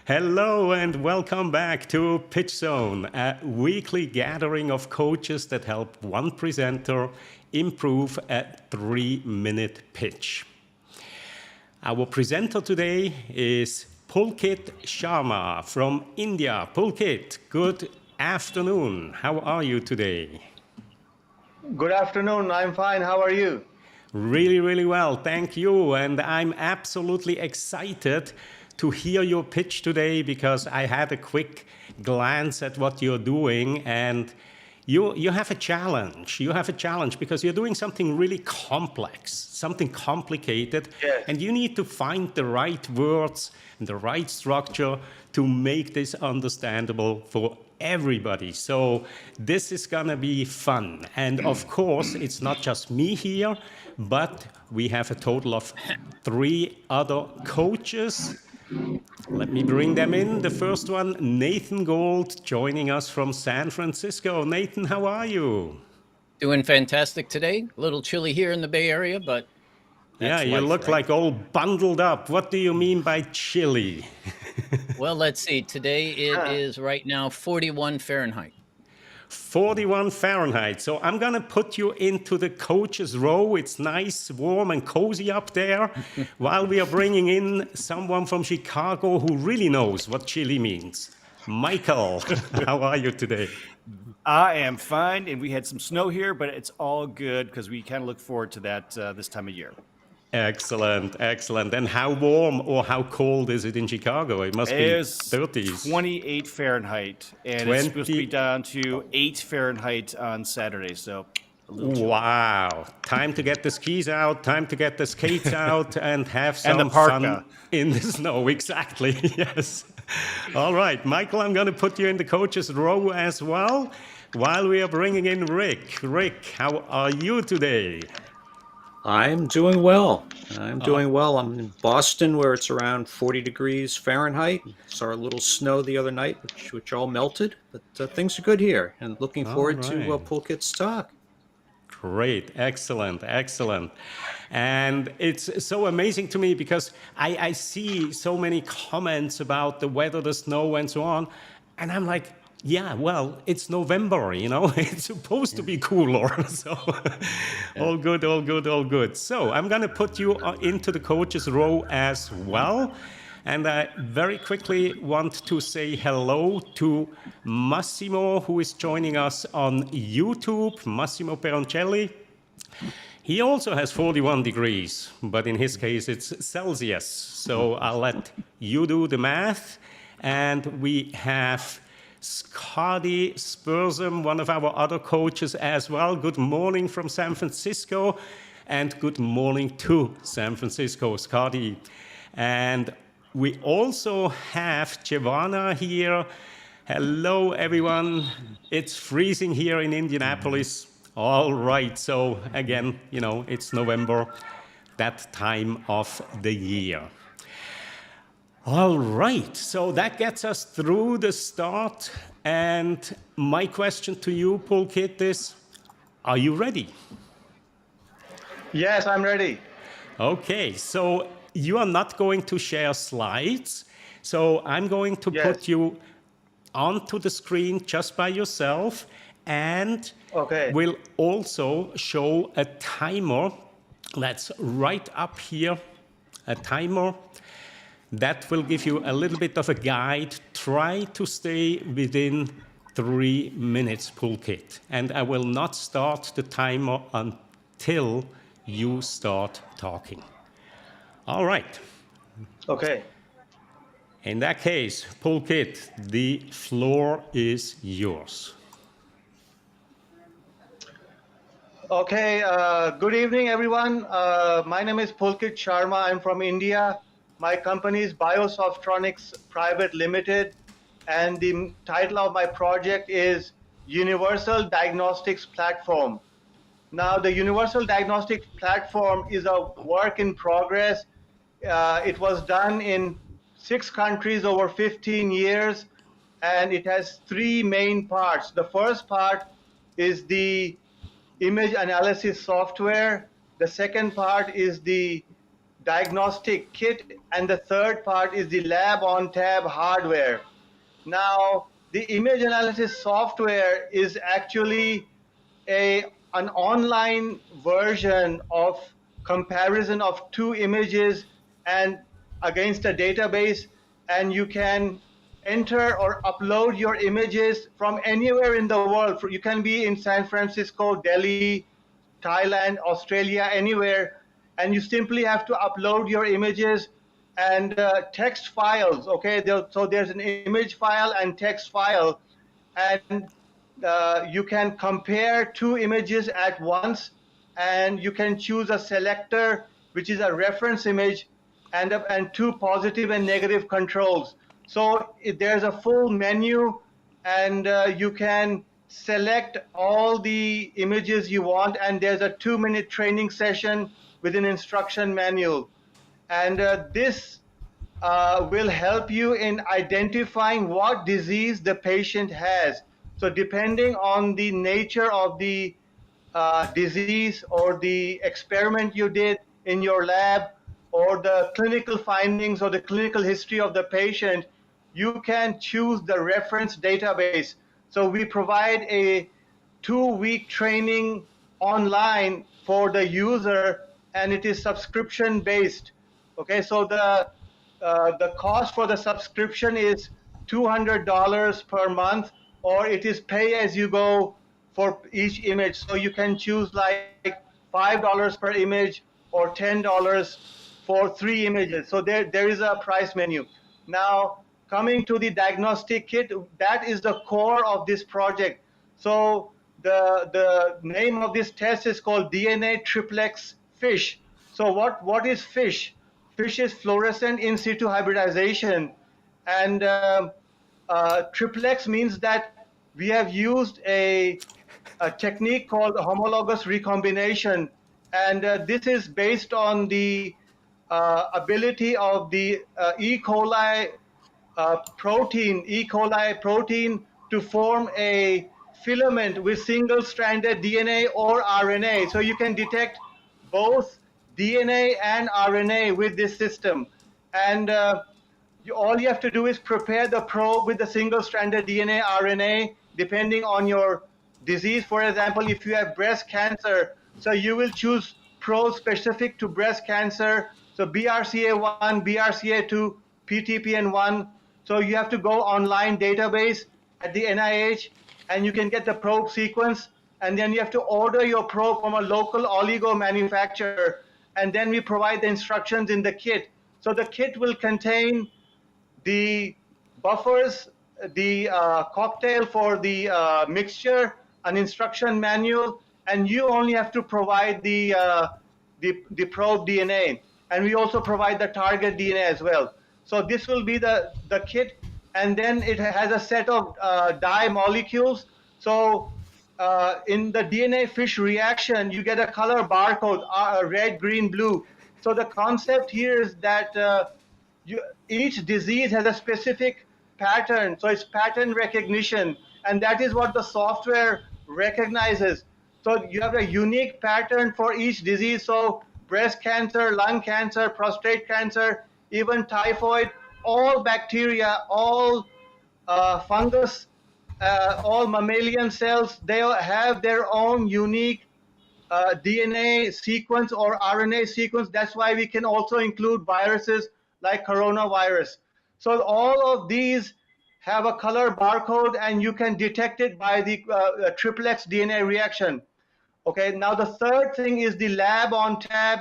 Hello and welcome back to PitchZone, a weekly gathering of coaches that help one presenter improve a 3-minute pitch. Our presenter today is Pulkit Sharma from India. Pulkit, good afternoon. How are you today? Good afternoon. I'm fine. How are you? Really, really well. Thank you. And I'm absolutely excited to hear your pitch today because I had a quick glance at what you're doing and you have a challenge. You have a challenge because you're doing something really complex, something complicated, Yes. and you need to find the right words and the right structure to make this understandable for everybody. So this is gonna be fun. And of course, it's not just me here, but we have a total of 3 other coaches. Let me bring them in. The first one, Nathan Gold, joining us from San Francisco. Nathan, how are you? Doing fantastic today. A little chilly here in the Bay Area, but Yeah, that's you life, look right? like all bundled up. What do you mean by chilly? Well, let's see. Today it is right now 41 Fahrenheit. 41 Fahrenheit. So I'm going to put you into the coach's row. It's nice, warm, and cozy up there while we are bringing in someone from Chicago who really knows what chili means. Michael, how are you today? I am fine, and we had some snow here, but it's all good because we kind of look forward to that this time of year. Excellent, excellent. And how warm or how cold is it in Chicago? It must be It's 30s. 28 Fahrenheit, and it's supposed to be down to 8 Fahrenheit on Saturday, so a little chilly. Wow. Time to get the skis out, time to get the skates out and have And the some parka. fun in the snow. Exactly, yes. All right, Michael, I'm going to put you in the coach's row as well while we are bringing in Rick. Rick, how are you today? I'm doing well. I'm in Boston, where it's around 40 degrees Fahrenheit. Saw a little snow the other night, which all melted. But things are good here, and looking forward to right. Pulkit's talk. Great, excellent, excellent. And it's so amazing to me because I see so many comments about the weather, the snow, and so on. And I'm like, yeah, well, it's November, you know, it's supposed to be cooler. So all good, all good, all good. So I'm going to put you into the coach's row as well. And I very quickly want to say hello to Massimo, who is joining us on YouTube, Massimo Peroncelli. He also has 41 degrees, but in his case it's Celsius. So I'll let you do the math. And we have Scotty Spursum, one of our other coaches as well. Good morning from San Francisco, and good morning to San Francisco, Scotty. And we also have Giovanna here. Hello, everyone. It's freezing here in Indianapolis. All right, so again, you know, it's November, that time of the year. All right, so that gets us through the start. And my question to you, Pulkit, is, are you ready? Yes, I'm ready. Okay, so you are not going to share slides. So I'm going to put you onto the screen just by yourself. And we'll also show a timer that's right up here, a timer that will give you a little bit of a guide. Try to stay within 3 minutes, Pulkit. And I will not start the timer until you start talking. All right. Okay. In that case, Pulkit, the floor is yours. Okay. Good evening, everyone. My name is Pulkit Sharma. I'm from India. My company is Biosoftronics Private Limited, and the title of my project is Universal Diagnostics Platform. Now, the Universal Diagnostics Platform is a work in progress. It was done in 6 countries over 15 years, and it has 3 main parts. The first part is the image analysis software. The second part is the diagnostic kit, and the third part is the lab on tab hardware. Now, the image analysis software is actually an online version of comparison of two images and against a database, and you can enter or upload your images from anywhere in the world. You can be in San Francisco, Delhi, Thailand, Australia, anywhere, and you simply have to upload your images and text files. Okay, so there's an image file and text file, and you can compare two images at once, and you can choose a selector, which is a reference image, and two positive and negative controls. So there's a full menu, and you can select all the images you want, and there's a 2-minute training session with an instruction manual. And this will help you in identifying what disease the patient has. So depending on the nature of the disease or the experiment you did in your lab or the clinical findings or the clinical history of the patient, you can choose the reference database. So we provide a 2-week training online for the user, and it is subscription based. Okay, so the cost for the subscription is $200 per month, or it is pay as you go for each image. So you can choose like $5 per image or $10 for 3 images. So there is a price menu. Now, coming to the diagnostic kit, that is the core of this project. So the name of this test is called DNA triplex FISH. So what is FISH? FISH is fluorescent in situ hybridization, and triplex means that we have used a technique called homologous recombination, and this is based on the ability of the E. coli protein to form a filament with single-stranded DNA or RNA. So you can detect both DNA and RNA with this system. And all you have to do is prepare the probe with the single-stranded DNA, RNA, depending on your disease. For example, if you have breast cancer, so you will choose probes specific to breast cancer. So BRCA1, BRCA2, PTPN1. So you have to go online database at the NIH, and you can get the probe sequence, and then you have to order your probe from a local oligo manufacturer, and then we provide the instructions in the kit. So the kit will contain the buffers, the cocktail for the mixture, an instruction manual, and you only have to provide the probe DNA. And we also provide the target DNA as well. So this will be the kit, and then it has a set of dye molecules. So in the DNA FISH reaction, you get a color barcode, red, green, blue. So the concept here is that each disease has a specific pattern. So it's pattern recognition, and that is what the software recognizes. So you have a unique pattern for each disease. So breast cancer, lung cancer, prostate cancer, even typhoid, all bacteria, all fungus, all mammalian cells, they have their own unique DNA sequence or RNA sequence. That's why we can also include viruses like coronavirus. So all of these have a color barcode, and you can detect it by the triplex DNA reaction. Okay, now the third thing is the lab on tab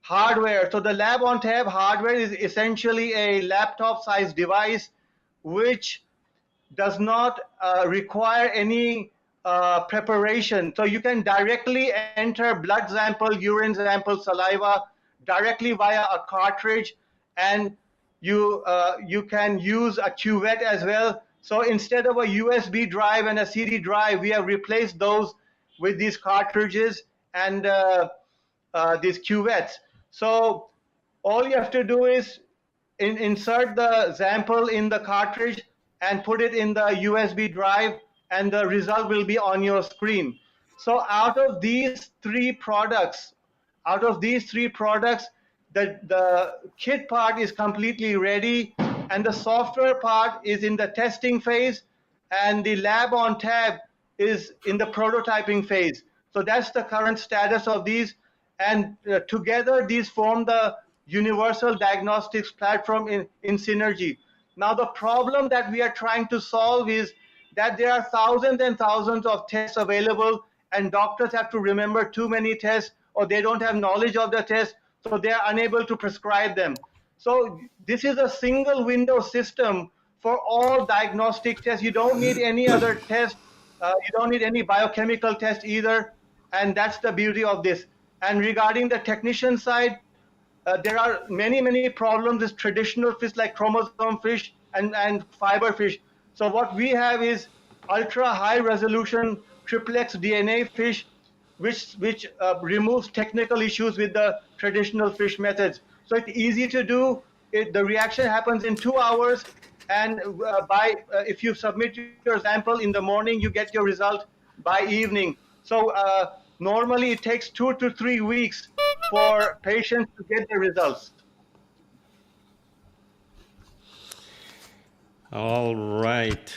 hardware. So the lab on tab hardware is essentially a laptop sized device which does not require any preparation. So you can directly enter blood sample, urine sample, saliva directly via a cartridge, and you can use a cuvette as well. So instead of a USB drive and a CD drive, we have replaced those with these cartridges and these cuvettes. So all you have to do is insert the sample in the cartridge and put it in the USB drive, and the result will be on your screen. So out of these three products, the kit part is completely ready, and the software part is in the testing phase, and the lab on tab is in the prototyping phase. So that's the current status of these, and together these form the universal diagnostics platform in synergy. Now the problem that we are trying to solve is that there are thousands and thousands of tests available, and doctors have to remember too many tests, or they don't have knowledge of the test, so they are unable to prescribe them. So this is a single window system for all diagnostic tests. You don't need any other test. You don't need any biochemical test either. And that's the beauty of this. And regarding the technician side, there are many problems with traditional fish like chromosome fish and fiber fish. So what we have is ultra high resolution triplex DNA fish, which removes technical issues with the traditional fish methods. So it's easy to do. The reaction happens in 2 hours, and if you submit your sample in the morning, you get your result by evening. So normally it takes 2 to 3 weeks for patients to get the results. All right.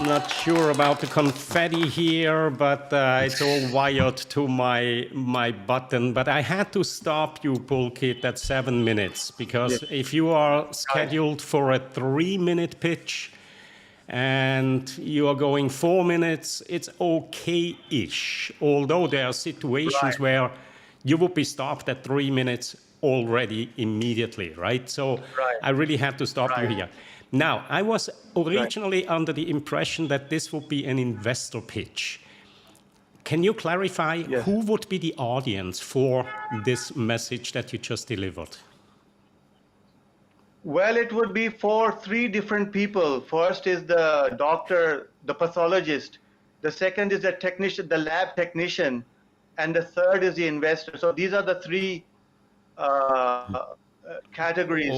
Not sure about the confetti here, but it's all wired to my button. But I had to stop you, Pulkit, at 7 minutes, because if you are scheduled for a 3-minute pitch and you are going 4 minutes, it's okay-ish. Although there are situations where you would be stopped at 3 minutes already immediately, right? So I really had to stop you here. Now, I was originally under the impression that this would be an investor pitch. Can you clarify who would be the audience for this message that you just delivered? Well, it would be for 3 different people. First is the doctor, the pathologist. The second is the technician, the lab technician. And the third is the investor. So these are the 3 categories.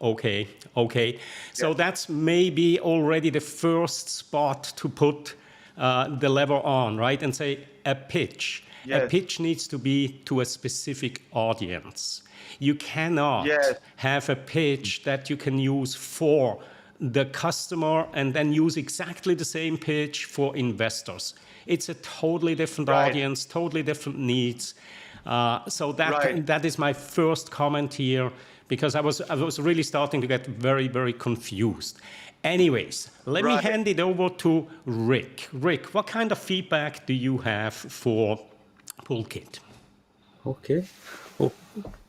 Okay. So that's maybe already the first spot to put the lever on, right? And say a pitch. A pitch needs to be to a specific audience. You cannot have a pitch that you can use for the customer and then use exactly the same pitch for investors. It's a totally different audience, totally different needs. So that is my first comment here, because I was really starting to get very confused. Anyways, let me hand it over to Rick. Rick, what kind of feedback do you have for Pulkit? Okay. Well,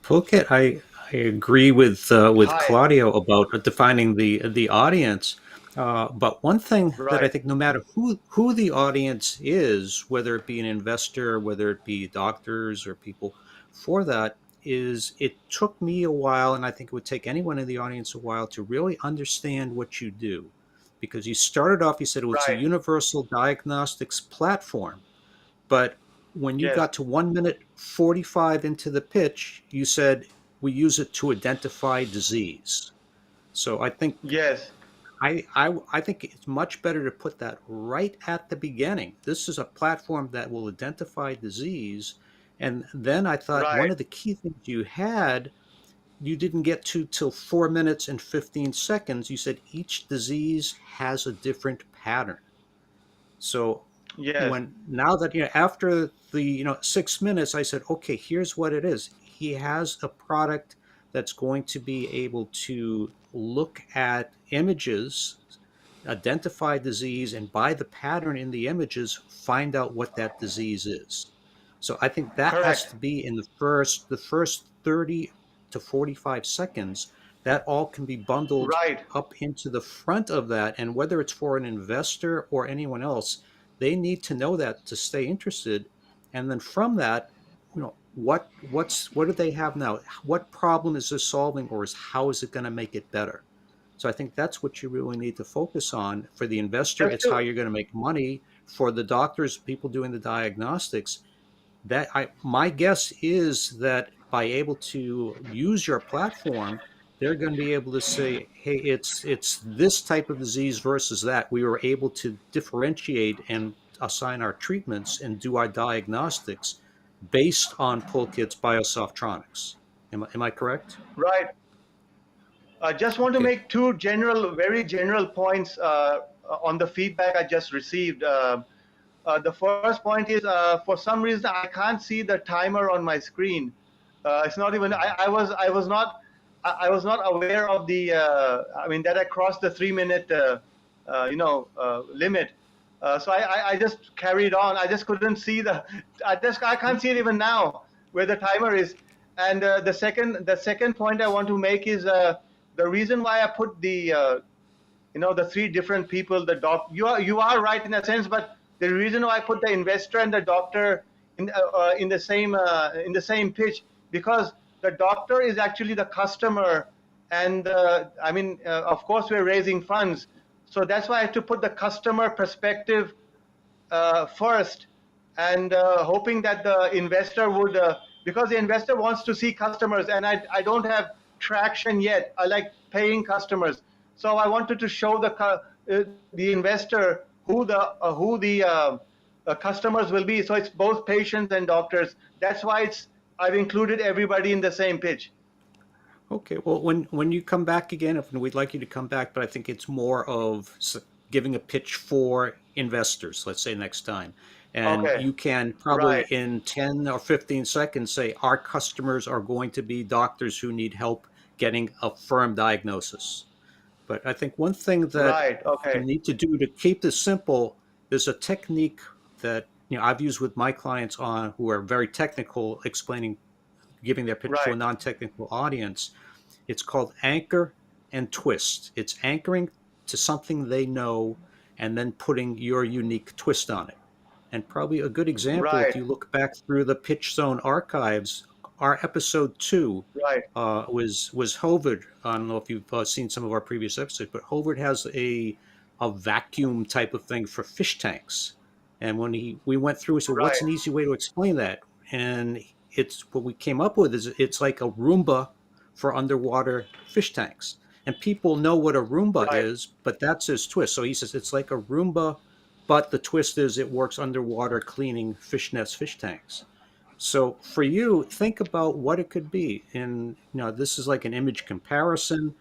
Pulkit, I agree with Claudio about defining the audience. But one thing that I think, no matter who the audience is, whether it be an investor, whether it be doctors or people for that, is it took me a while, and I think it would take anyone in the audience a while, to really understand what you do. Because you started off, you said it's a universal diagnostics platform. But when you got to 1 minute 45 into the pitch, you said we use it to identify disease. So I think I think it's much better to put that right at the beginning. This is a platform that will identify disease. And then I thought one of the key things you didn't get to till 4 minutes and 15 seconds. You said each disease has a different pattern. So now that, after the 6 minutes, I said, okay, here's what it is. He has a product that's going to be able to look at images, identify disease, and by the pattern in the images, find out what that disease is. So I think that has to be in the first 30 to 45 seconds. That all can be bundled up into the front of that. And whether it's for an investor or anyone else, they need to know that to stay interested. And then from that, what do they have now? What problem is this solving, or how is it going to make it better? So I think that's what you really need to focus on. For the investor, it's how you're going to make money. For the doctors, people doing the diagnostics, my guess is that by able to use your platform, they're going to be able to say, hey, it's this type of disease versus that. We were able to differentiate and assign our treatments and do our diagnostics based on Pulkit's Biosoftronics. Am I correct? Right. I just want to Okay. make two very general points on the feedback I just received. The first point is, for some reason, I can't see the timer on my screen. It's not even. I was not aware of the. I mean that I crossed the 3 minute, limit. So I just carried on. I just couldn't see the. I can't see it even now where the timer is. And the second point I want to make is the reason why I put the three different people, the doc. You are right in a sense, but the reason why I put the investor and the doctor in the same pitch, because the doctor is actually the customer, and of course we're raising funds, so that's why I had to put the customer perspective first, and hoping that the investor would, because the investor wants to see customers, and I don't have traction yet. I like paying customers, so I wanted to show the investor who the customers will be. So it's both patients and doctors. That's why I've included everybody in the same pitch. Okay, well, when you come back again, if we'd like you to come back, but I think it's more of giving a pitch for investors, let's say next time. And Okay. you can probably Right. in 10 or 15 seconds say, our customers are going to be doctors who need help getting a firm diagnosis. But I think one thing that Right. you Okay. need to do to keep this simple, there's a technique that I've used with my clients on who are very technical, explaining, giving their pitch to a Right. non-technical audience. It's called anchor and twist. It's anchoring to something they know and then putting your unique twist on it. And probably a good example, if Right. you look back through the PitchZone archives, our episode 2 Right. was Hovard. I don't know if you've seen some of our previous episodes, but Hovard has a vacuum type of thing for fish tanks. And when we went through, we said, "What's Right. an easy way to explain that?" And it's what we came up with is it's like a Roomba for underwater fish tanks. And people know what a Roomba Right. is, but that's his twist. So he says it's like a Roomba, but the twist is it works underwater cleaning fish nets, fish tanks. So for you, think about what it could be. And this is like an image comparison.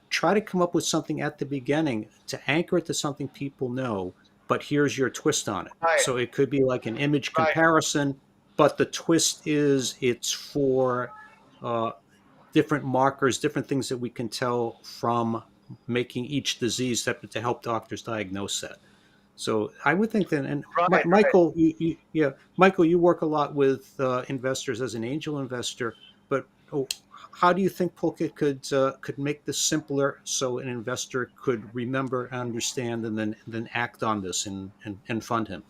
Try to come up with something at the beginning to anchor it to something people know, but here's your twist on it. Right. So it could be like an image Right. comparison, but the twist is it's for uh, different markers, different things that we can tell from making each disease separate to help doctors diagnose that. So I would think that, and Right. Right. Michael, Michael, you work a lot with investors as an angel investor, but how do you think Pulkit could make this simpler so an investor could remember, understand, and then act on this and fund him?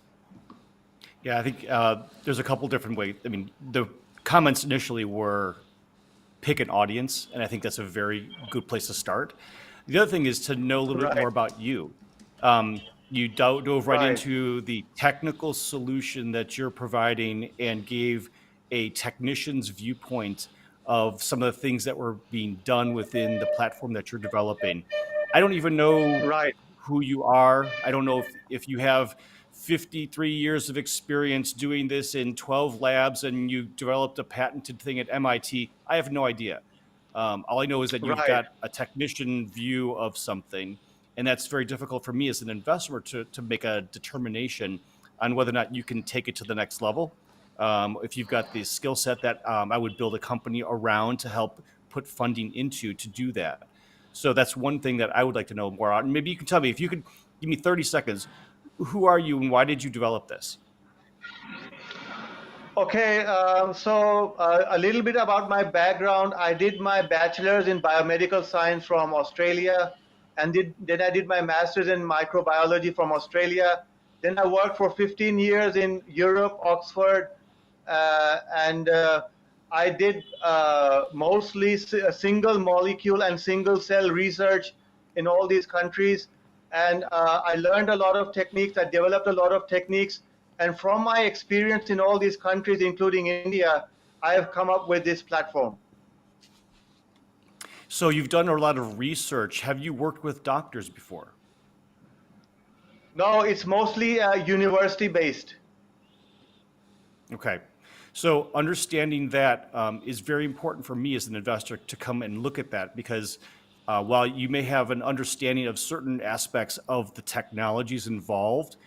Yeah, I think there's a couple different ways. I mean, the comments initially were pick an audience, and I think that's a very good place to start. The other thing is to know a little bit Right. more about you. You dove right Right. into the technical solution that you're providing and gave a technician's viewpoint of some of the things that were being done within the platform that you're developing. I don't even know Right. who you are. I don't know if you have 53 years of experience doing this in 12 labs and you developed a patented thing at MIT. I have no idea. All I know is that you've Right. got a technician view of something, and that's very difficult for me as an investor to make a determination on whether or not you can take it to the next level. If you've got the skill set that I would build a company around to help put funding into to do that. So that's one thing that I would like to know more on. Maybe you can tell me, if you could give me 30 seconds, who are you and why did you develop this? Okay, so a little bit about my background. I did my bachelor's in biomedical science from Australia, and then I did my master's in microbiology from Australia. Then I worked for 15 years in Europe, Oxford, and I did mostly single molecule and single cell research in all these countries. And I learned a lot of techniques. I developed a lot of techniques. And from my experience in all these countries, including India, I have come up with this platform. So you've done a lot of research. Have you worked with doctors before? No, it's mostly university based. Okay. So understanding that is very important for me as an investor to come and look at that, because while you may have an understanding of certain aspects of the technologies involved,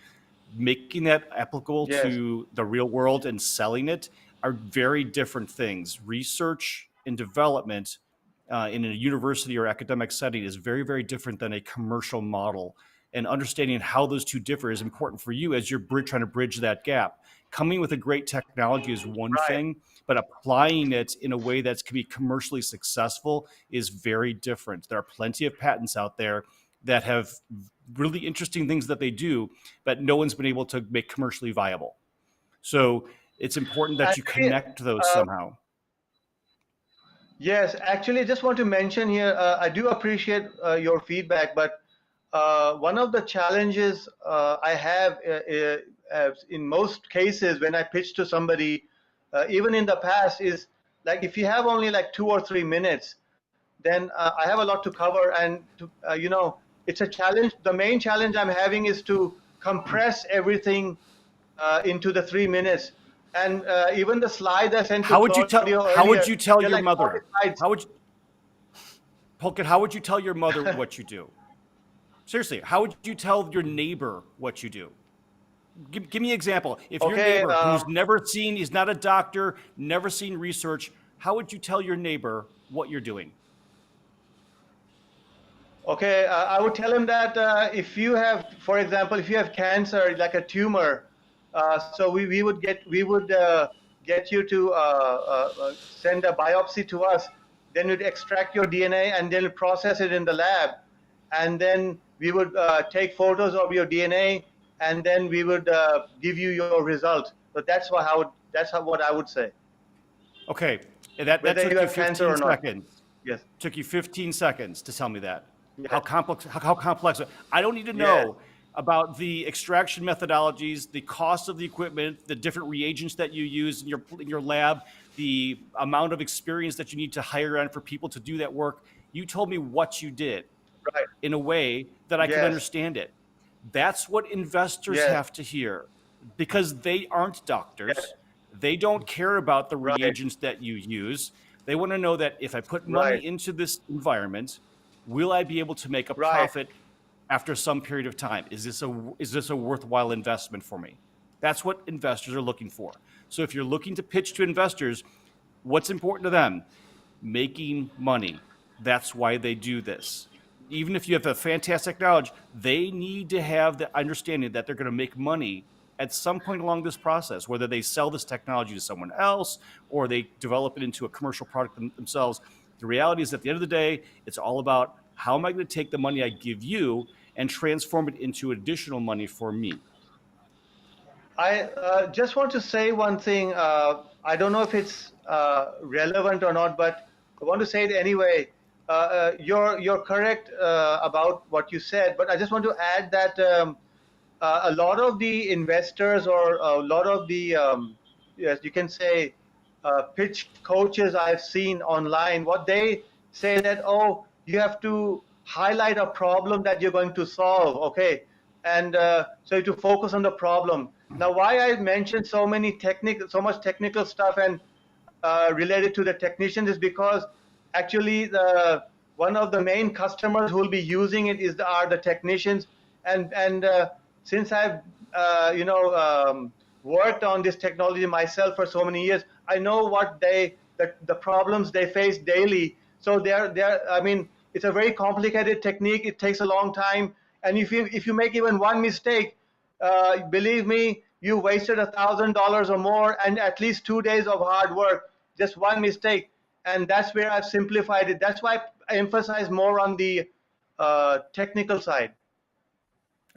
making that applicable Yes. to the real world and selling it are very different things. Research and development in a university or academic setting is very, very different than a commercial model. And understanding how those two differ is important for you as you're trying to bridge that gap. Coming with a great technology is one Right. thing, but applying it in a way that's can be commercially successful is very different. There are plenty of patents out there that have really interesting things that they do, but no one's been able to make commercially viable. So it's important that you Actually, connect those uh, somehow. yes, actually, I just want to mention here, I do appreciate your feedback, but one of the challenges I have in most cases when I pitch to somebody, even in the past, is like if you have only like 2 or 3 minutes, then I have a lot to cover, and it's a challenge. The main challenge I'm having is to compress everything into the 3 minutes. And even the slides I sent to How would you tell? Claudio How would earlier, you tell they're your like 40 mother? slides. How would you, Pulkit? How would you tell your mother what you do? Seriously, how would you tell your neighbor what you do? Give me an example. If your Okay, neighbor who's never seen, he's not a doctor, never seen research, how would you tell your neighbor what you're doing? okay. I would tell him that if you have, for example, if you have cancer, like a tumor, so we would get you to send a biopsy to us. Then we'd extract your DNA and then process it in the lab, and then we would take photos of your DNA, and then we would give you your result. So what I would say, Okay, and that whether took you you have cancer 15 or not. seconds. Yes. Took you 15 seconds to tell me that. How Yes. complex? How complex? I don't need to Yes. know about the extraction methodologies, the cost of the equipment, the different reagents that you use in your lab, the amount of experience that you need to hire on for people to do that work. You told me what you did Right. in a way that I could Yes. understand it. That's what investors Yes. have to hear, because they aren't Yes. doctors. They don't care about the Right. reagents that you use. They want to know that if I put Right. money into this environment, will I be able to make a Right. profit after some period of time? Is this a worthwhile investment for me? That's what investors are looking for. So if you're looking to pitch to investors, what's important to them? Making money. That's why they do this. Even if you have a fantastic knowledge, they need to have the understanding that they're going to make money at some point along this process, whether they sell this technology to someone else or they develop it into a commercial product themselves. The reality is, at the end of the day, it's all about how am I going to take the money I give you and transform it into additional money for me. I just want to say one thing. I don't know if it's relevant or not, but I want to say it anyway. You're correct about what you said, but I just want to add that a lot of the investors or a lot of the yes, you can say pitch coaches I've seen online, what they say that, oh, you have to highlight a problem that you're going to solve, okay, and so to focus on the problem. Now, why I mentioned so much technical stuff and related to the technicians is because actually one of the main customers who will be using it are the technicians, and since I've worked on this technology myself for so many years, I know what the problems they face daily. So I mean, it's a very complicated technique. It takes a long time, and if you make even one mistake, believe me, you wasted $1,000 or more and at least 2 days of hard work. Just one mistake, and that's where I've simplified it. That's why I emphasize more on the technical side.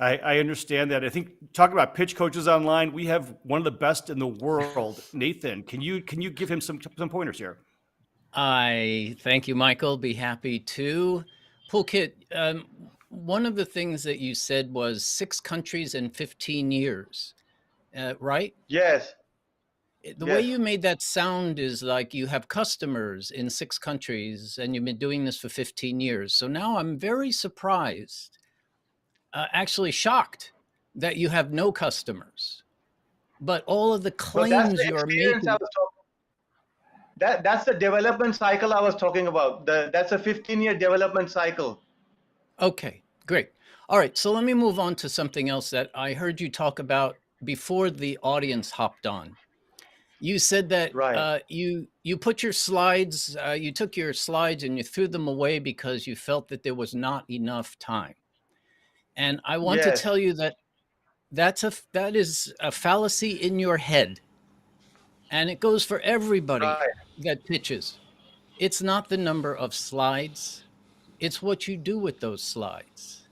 I understand that. I think talking about pitch coaches online, we have one of the best in the world. Nathan, can you give him some pointers here? I thank you, Michael. Be happy to. Pulkit, one of the things that you said was 6 countries in 15 years, right? Yes. the way Yes. you made that sound is like you have customers in 6 countries and you've been doing this for 15 years. So now I'm very surprised, actually shocked, that you have no customers. But all of the But that's claims the you're experience I making. was talking. That's the development cycle I was talking about. That's a 15-year development cycle. Okay, great. All right, so let me move on to something else that I heard you talk about before the audience hopped on. You said that Right. you put your slides, you took your slides and you threw them away because you felt that there was not enough time. And I want to Yes. tell you that that is a fallacy in your head, and it goes for everybody Right. that pitches. It's not the number of slides; it's what you do with those slides.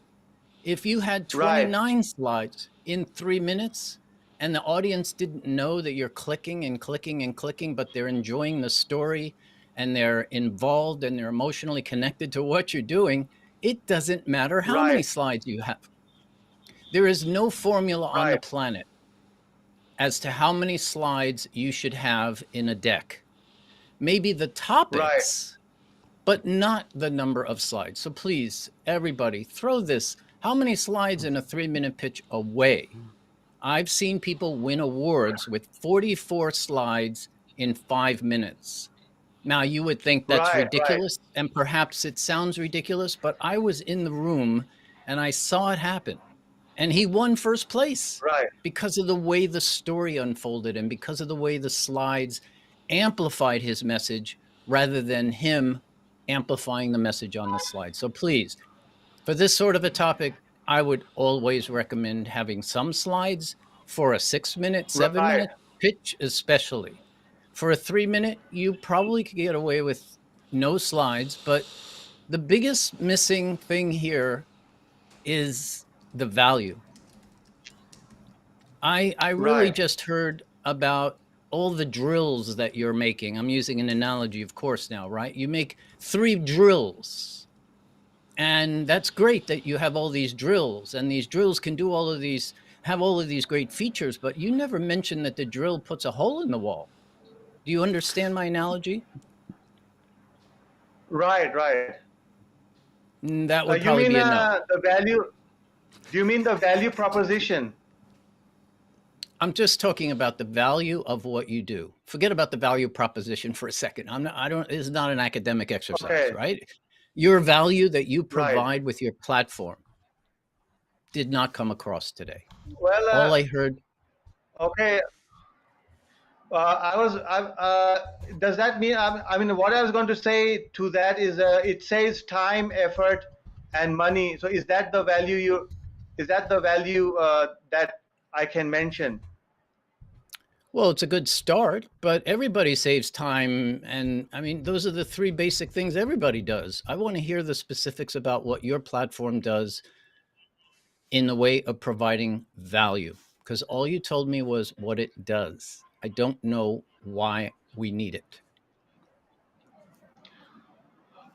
If you had Right. 29 slides in 3 minutes and the audience didn't know that you're clicking and clicking and clicking, but they're enjoying the story and they're involved and they're emotionally connected to what you're doing, it doesn't matter how many Right. slides you have. There is no formula on the Right. planet as to how many slides you should have in a deck. Maybe the Right. topics, but not the number of slides. So please, everybody, throw this. How many slides in a 3-minute pitch away? I've seen people win awards with 44 slides in 5 minutes. Now, you would think that's Right. Right. ridiculous, and perhaps it sounds ridiculous, but I was in the room and I saw it happen. And he won first place Right. because of the way the story unfolded and because of the way the slides amplified his message rather than him amplifying the message on the slide. So please, for this sort of a topic, I would always recommend having some slides for a 6-minute, Right. 7-minute pitch, especially. For a 3-minute, you probably could get away with no slides, but the biggest missing thing here is the value. I really Right. just heard about all the drills that you're making. I'm using an analogy, of course, now, right? You make 3 drills. And that's great that you have all these drills, and these drills can do all of these, have all of these great features, but you never mentioned that the drill puts a hole in the wall. Do you understand my analogy? Right. Right. That would You probably mean be a no. the value? Do you mean the value proposition? I'm just talking about the value of what you do. Forget about the value proposition for a second. It's not an academic exercise, Okay. right? Your value that you Right. provide with your platform did not come across today. Well. All I heard, Okay. Does that mean? I mean, what I was going to say to that is, it says time, effort, and money. So, is that the value you? Is that the value that I can mention? well, it's a good start, but everybody saves time. And I mean, those are the 3 basic things everybody does. I want to hear the specifics about what your platform does in the way of providing value, because all you told me was what it does. I don't know why we need it.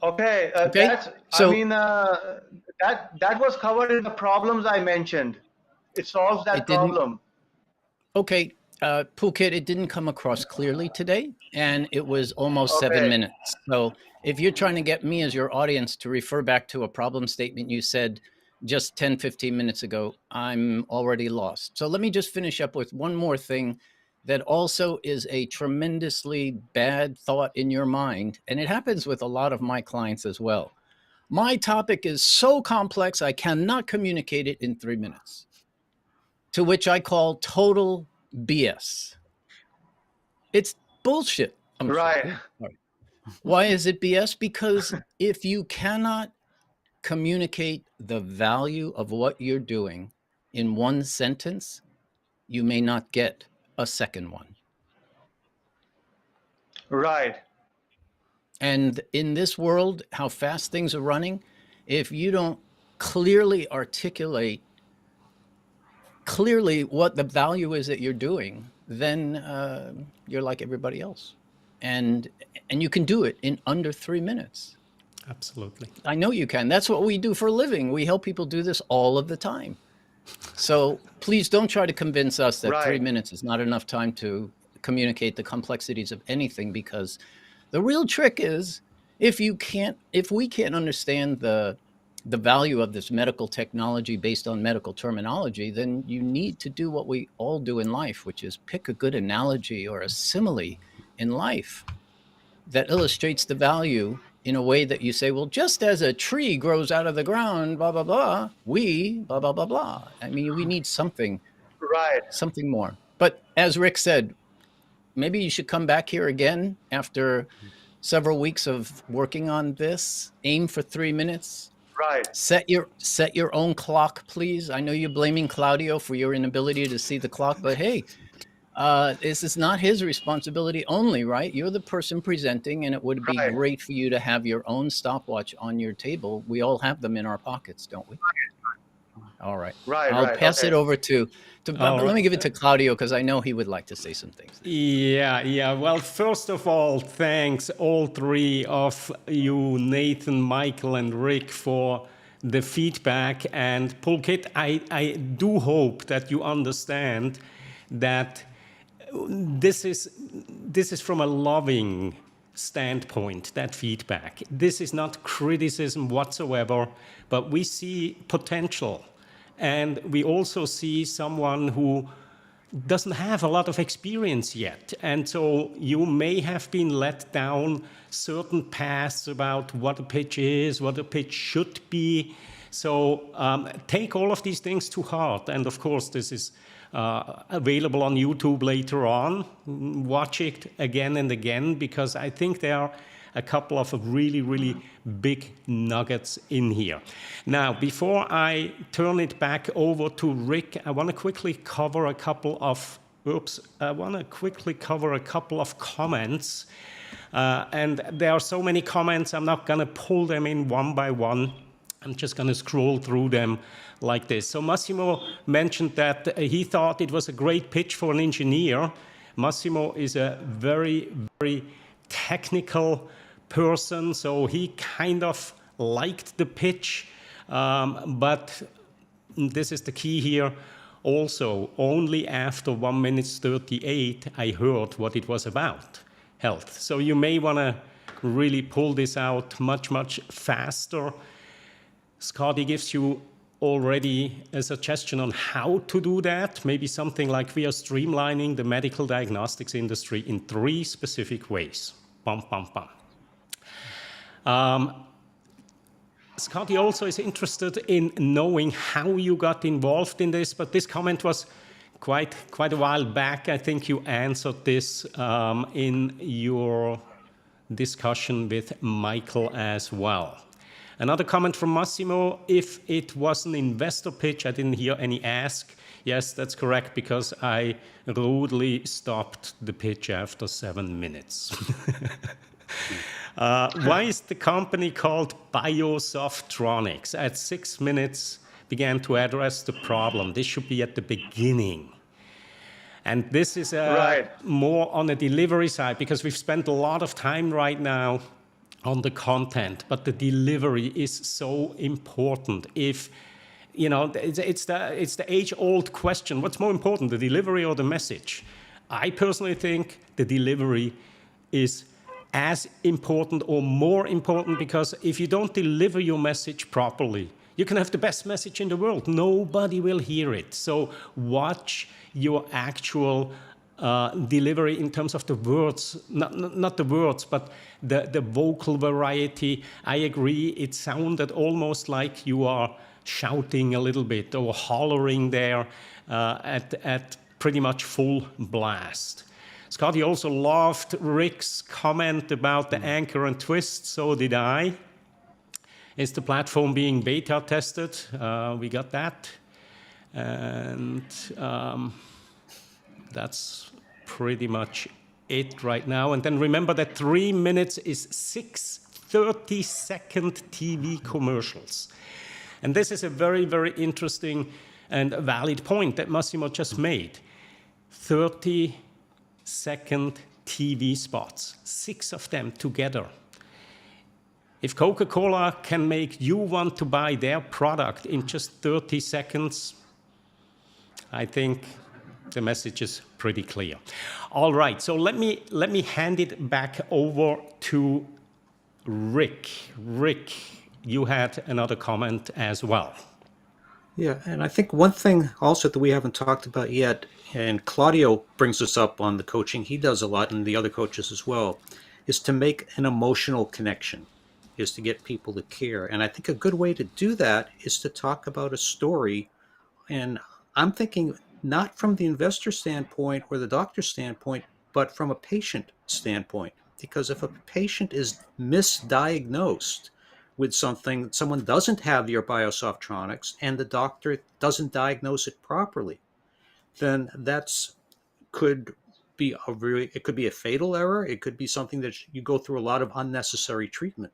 Okay. Okay. That's. I So mean, that was covered in the problems I mentioned. It solves that it didn't. problem. Okay. Pulkit, it didn't come across clearly today, and it was almost 7 Okay. minutes. So if you're trying to get me as your audience to refer back to a problem statement you said just 10, 15 minutes ago, I'm already lost. So let me just finish up with one more thing that also is a tremendously bad thought in your mind. And it happens with a lot of my clients as well. My topic is so complex, I cannot communicate it in 3 minutes, to which I call total BS. It's bullshit. I'm Right. sorry. Why is it BS? Because if you cannot communicate the value of what you're doing in one sentence, you may not get a second one. Right. And in this world, how fast things are running, if you don't clearly articulate what the value is that you're doing, then you're like everybody else. And you can do it in under 3 minutes. Absolutely. I know you can. That's what we do for a living. We help people do this all of the time. So please don't try to convince us that Right. 3 minutes is not enough time to communicate the complexities of anything, because the real trick is if we can't understand the value of this medical technology based on medical terminology, then you need to do what we all do in life, which is pick a good analogy or a simile in life that illustrates the value in a way that you say, well, just as a tree grows out of the ground, blah, blah, blah, blah, blah, blah, blah. I mean, we need something Right. more. But as Rick said, maybe you should come back here again after several weeks of working on this. Aim for 3 minutes. Right. Set your own clock, please. I know you're blaming Claudio for your inability to see the clock, but hey, this is not his responsibility only, right? You're the person presenting, and it would be Right. great for you to have your own stopwatch on your table. We all have them in our pockets, don't we? All right. Right. I'll right. pass okay. it over to All let me right. give it to Claudio, because I know he would like to say some things. Yeah. Well, first of all, thanks all three of you, Nathan, Michael, and Rick, for the feedback. And Pulkit, I do hope that you understand that this is from a loving standpoint, that feedback. This is not criticism whatsoever, but we see potential. And we also see someone who doesn't have a lot of experience yet. And so you may have been let down certain paths about what a pitch is, what a pitch should be. So take all of these things to heart. And of course, this is available on YouTube later on. Watch it again and again, because I think there are a couple of really, really big nuggets in here. Now, before I turn it back over to Rick, I want to quickly cover a couple of comments. And there are so many comments, I'm not going to pull them in one by one. I'm just going to scroll through them like this. So Massimo mentioned that he thought it was a great pitch for an engineer. Massimo is a very, very technical person, so he kind of liked the pitch. But this is the key here. Also, only after 1 minute 38, I heard what it was about, health. So you may want to really pull this out much, much faster. Scotty gives you already a suggestion on how to do that. Maybe something like we are streamlining the medical diagnostics industry in 3 specific ways. Bum, bum, bum. Scotty also is interested in knowing how you got involved in this, but this comment was quite a while back. I think you answered this in your discussion with Michael as well. Another comment from Massimo: if it was an investor pitch, I didn't hear any ask. Yes, that's correct, because I rudely stopped the pitch after 7 minutes. Why is the company called Biosoftronics? At 6 minutes, began to address the problem. This should be at the beginning. And this is more on the delivery side, because we've spent a lot of time right now on the content, but the delivery is so important. If, you know, it's the age-old question: what's more important, the delivery or the message? I personally think the delivery is as important or more important, because if you don't deliver your message properly, you can have the best message in the world. Nobody will hear it. So watch your actual delivery in terms of the words, not the words, but the vocal variety. I agree, it sounded almost like you are shouting a little bit or hollering there at pretty much full blast. Scotty also loved Rick's comment about the anchor and twist, so did I. Is the platform being beta tested? We got that. And that's pretty much it right now. And then remember that 3 minutes is 6 30-second TV commercials. And this is a very, very interesting and valid point that Massimo just made. 30-second TV spots, 6 of them together. If Coca-Cola can make you want to buy their product in just 30 seconds, I think The message is pretty clear. All right, so let me hand it back over to Rick. Rick, you had another comment as well. Yeah, and I think one thing also that we haven't talked about yet, and Claudio brings this up on the coaching, he does a lot, and the other coaches as well, is to make an emotional connection, is to get people to care. And I think a good way to do that is to talk about a story. And I'm thinking not from the investor standpoint or the doctor standpoint, but from a patient standpoint. Because if a patient is misdiagnosed with something, someone doesn't have your Biosoftronics and the doctor doesn't diagnose it properly, then that's could be it could be a fatal error. It could be something that you go through a lot of unnecessary treatment.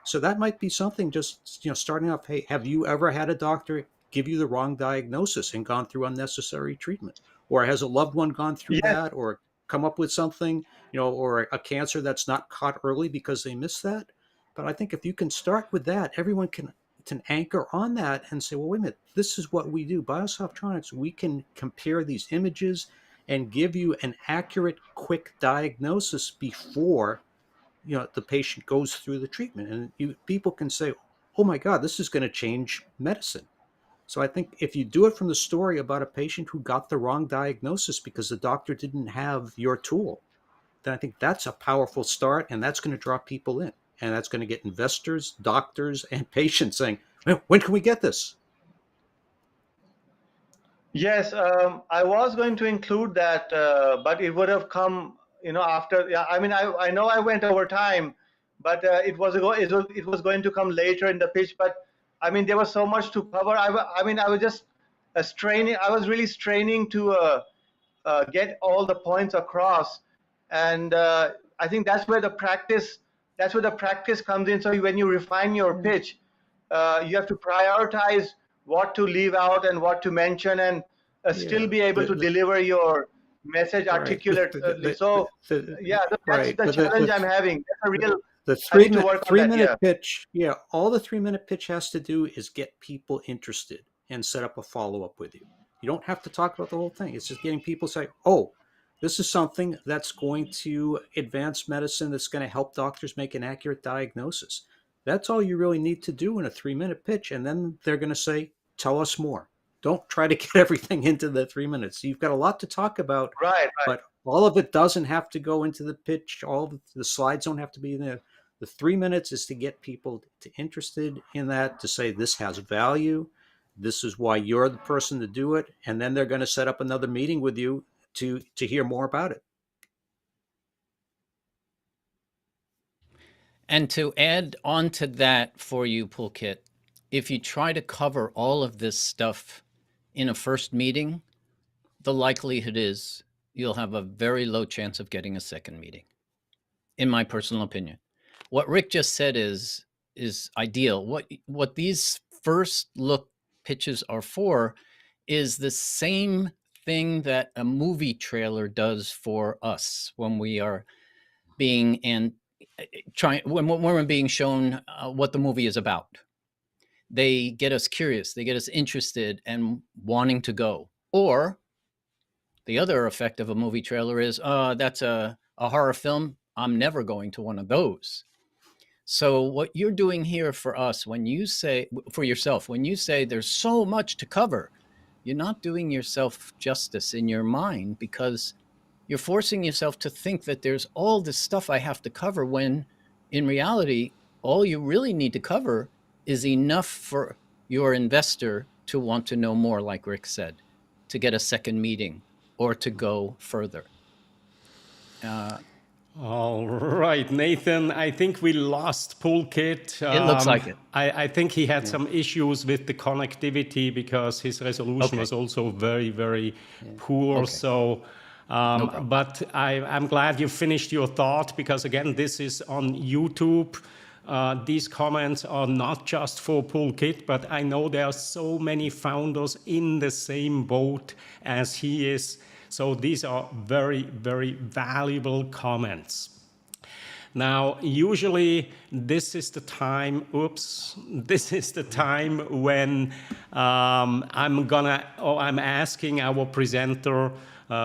So that might be something, just starting off, hey, have you ever had a doctor give you the wrong diagnosis and gone through unnecessary treatment? Or has a loved one gone through Yes. that, or come up with something, or a cancer that's not caught early because they missed that? But I think if you can start with that, everyone can anchor on that and say, well, wait a minute, this is what we do. Biosoftronics, we can compare these images and give you an accurate, quick diagnosis before the patient goes through the treatment. And people can say, oh my God, this is going to change medicine. So I think if you do it from the story about a patient who got the wrong diagnosis because the doctor didn't have your tool, then I think that's a powerful start, and that's going to draw people in. And that's going to get investors, doctors, and patients saying, well, when can we get this? Yes, I was going to include that, but it would have come, after. Yeah, I mean, I know I went over time, but it was going to come later in the pitch. But I mean, there was so much to cover. I mean, I was just straining. I was really straining to get all the points across, and I think that's where the practice comes in. So when you refine your pitch, you have to prioritize what to leave out and what to mention, and still be able to deliver your message articulately. So yeah, that's the challenge I'm having. That's a real. The I need to work on that, three-minute pitch, all the 3-minute pitch has to do is get people interested and set up a follow-up with you. You don't have to talk about the whole thing. It's just getting people to say, oh, this is something that's going to advance medicine, that's going to help doctors make an accurate diagnosis. That's all you really need to do in a 3-minute pitch. And then they're going to say, tell us more. Don't try to get everything into the 3 minutes. You've got a lot to talk about, right. But all of it doesn't have to go into the pitch. All of the slides don't have to be in there. The 3 minutes is to get people interested in that, to say this has value. This is why you're the person to do it. And then they're going to set up another meeting with you to hear more about it. And to add on to that for you, Pulkit, if you try to cover all of this stuff in a first meeting, the likelihood is you'll have a very low chance of getting a second meeting, in my personal opinion. What Rick just said is ideal. What these first look pitches are for is the same thing that a movie trailer does for us when we are being when we're being shown what the movie is about. They get us curious, they get us interested and wanting to go. Or the other effect of a movie trailer is, that's a horror film, I'm never going to one of those. So what you're doing here for us, when you say, for yourself, when you say there's so much to cover, you're not doing yourself justice in your mind, because you're forcing yourself to think that there's all this stuff I have to cover, when in reality, all you really need to cover is enough for your investor to want to know more, like Rick said, to get a second meeting or to go further. All right, Nathan, I think we lost Pulkit. It looks like it. I think he had some issues with the connectivity because his resolution was also very, very poor. Okay. So, but I'm glad you finished your thought, because again, this is on YouTube. These comments are not just for Pulkit, but I know there are so many founders in the same boat as he is. So these are very, very valuable comments. Now, usually this is the time, when I'm asking our presenter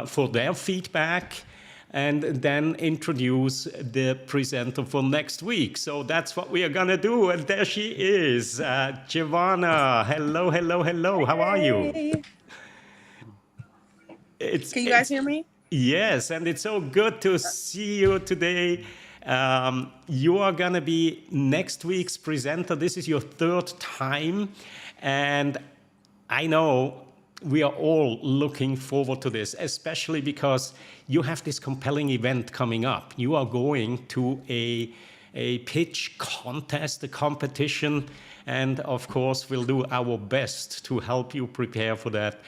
for their feedback, and then introduce the presenter for next week. So that's what we are gonna do. And there she is, Giovanna. Hello, hello, hello. How are you? Hey. It's, Can you guys hear me? Yes, and it's so good to see you today. You are going to be next week's presenter. This is your third time. And I know we are all looking forward to this, especially because you have this compelling event coming up. You are going to a pitch contest, a competition. And of course, we'll do our best to help you prepare for that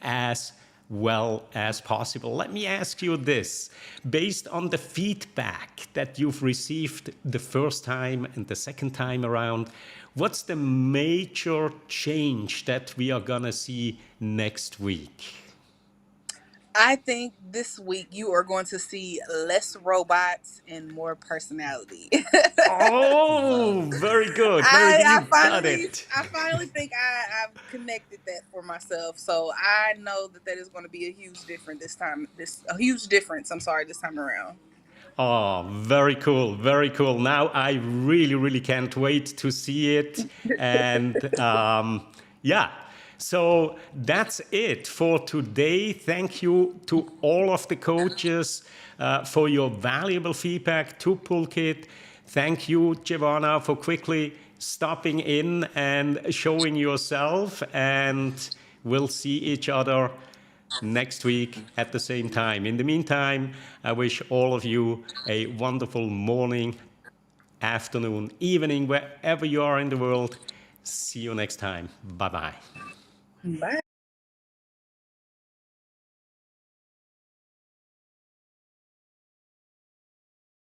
as well as possible. Let me ask you this. Based on the feedback that you've received the first time and the second time around, what's the major change that we are going to see next week? I think this week you are going to see less robots and more personality. Oh, very good. Very good. You got it. I finally think I've connected that for myself. So I know that is going to be a huge difference this time. A huge difference. I'm sorry, this time around. Oh, very cool. Very cool. Now I really, really can't wait to see it. And yeah. So that's it for today. Thank you to all of the coaches for your valuable feedback to Pulkit. Thank you, Giovanna, for quickly stopping in and showing yourself. And we'll see each other next week at the same time. In the meantime, I wish all of you a wonderful morning, afternoon, evening, wherever you are in the world. See you next time. Bye-bye. Bye.